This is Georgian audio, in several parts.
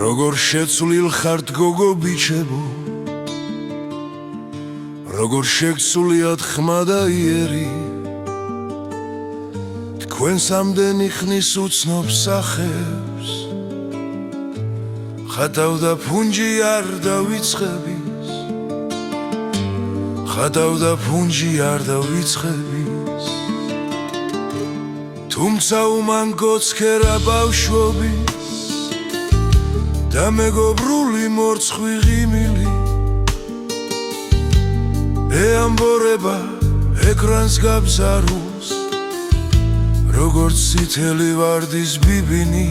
როგორ შეცვლილ ხართ გოგო ბიჩებო, როგორ შეგცვლიათ ხმა და იერი, თქვენს ამდენი ხნის უცნობ სახებს ხატავდა ფუნჯი არ დავიწყების, ხატავდა ფუნჯი არ დავიწყების, თუმცა უმანგოცქერა ბავშვობის და მეგობრული მორცხვი ღიმილი ეამბორება ეკრანს გაბზარულს, როგორც წითელი ვარდის ბიბინი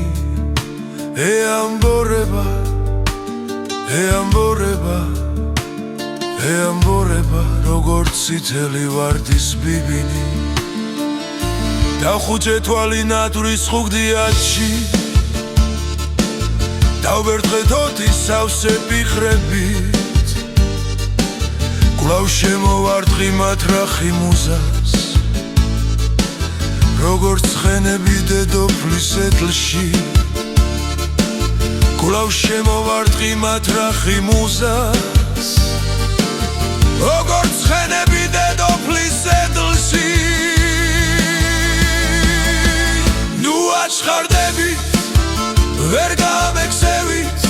ეამბორება, ეამბორება, ეამბორება, როგორც წითელი ვარდის ბიბინი. დავხუჭე თვალი ნატურის ხუგდიათში, დავვერტყე თოთის სავსე პიხრებით, კვლავ შემოვარტყი მათ რახი მუზას, როგორც ცხენები დედოფლის ეტლში, კვლავ შემოვარტყი მათ რახი მუზას, როგორც ცხენები დედოფლის ეტლში. ნუ აჩხარდებით, ვერ გამექცევით,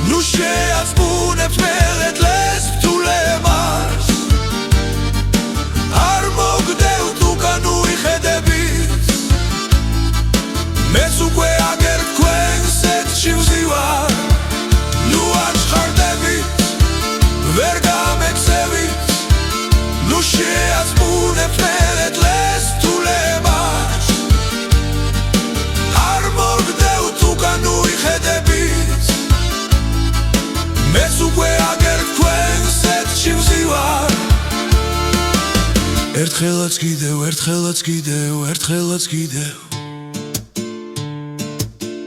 ნუ შეაცმუნებთ მელეთლეს ბთულებას, არ მოგდევთ უკან უიხედებით, მეც უკვე აგერ თქვენს ეთში ვზივარ. ნუ აჩხარდებით, ვერ გამექცევით, ნუ შეაცმუნებთ მელეთლეს ბთულებას, არ მოგდევთ უკან უიხედებით, მეც უკვე აგერ თქვენს ეთში ვზივარ. ერთხელაც კიდევ, ერთხელაც კიდევ, ერთხელაც კიდევ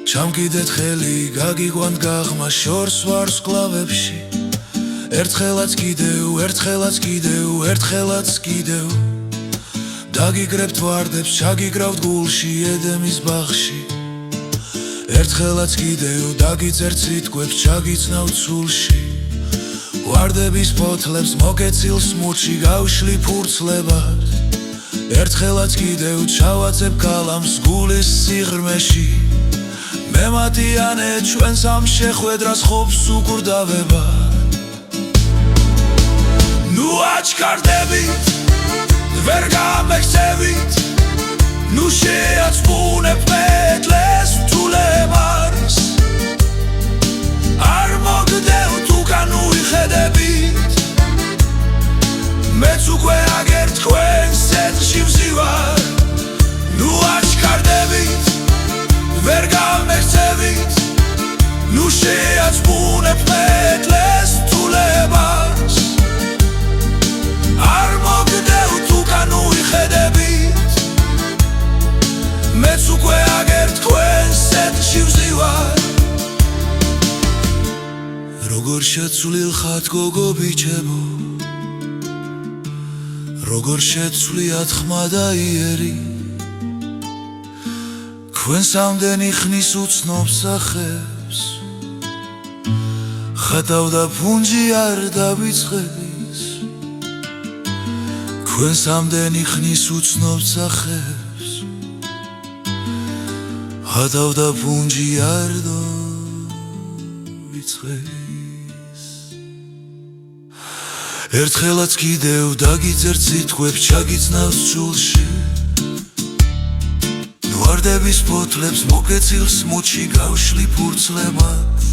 ჩამკიდეთ ხელი, გაგიყვანთ გაღმა შორს ვარ სკლავებში. ერთხელაც კიდევ, ერთხელაც კიდევ, ერთხელაც კიდევ დაგიგრებთ ვარდებს, ჩაგიგრავთ გულში ედემის ბაღში. ერთხელაც კიდევ დაგიწერთ სიტყვებს, ჩაგიცნავთ სულში, ვარდების ფოთლებს მოკეცილ სმურჩი გავშლი ფურცლებად. ერთხელაც კიდევ ჩავაწებ კალამს გულის სიღრმეში, მემატიანე ჩვენს ამ შეხვედრას ხობს უკურდავება. ნუ აჩქარდებით, ვერ გამექცევით, ნუ შეაცმუნებთ მეთლეს ბთულებას, არ მოგდევთ უკან უიხედებით, მეც უკვე აგერ თქვენს ეთში ვზივარ. ნუ აჩქარდებით, ვერ გამექცევით, ნუ შეაცმუნებთ მეთლეს ბთულებას, არ მოგდევთ უკან უიხედებით, მეც უკვე აგერ თქვენს ეთში ვზივარ. როგორ შეცვლილ ხართ გოგო ბიჩებო, როგორ შეცვლიათ ხმა და იერი, თქვენს ამდენი ხნის უცნობ სახებს ხატავდა ფუნჯი არ დავიწყების, თქვენს ამდენი ხნის უცნობ სახებს ხატავდა ფუნჯი არ დავიწყების. ერთხელაც კიდევ დაგიწერთ სიტყვებს, ჩაგიცნავთ სულში, ვარდების ფოთლებს მოკეცილ სმუჩი გავშლი ფურცლებად.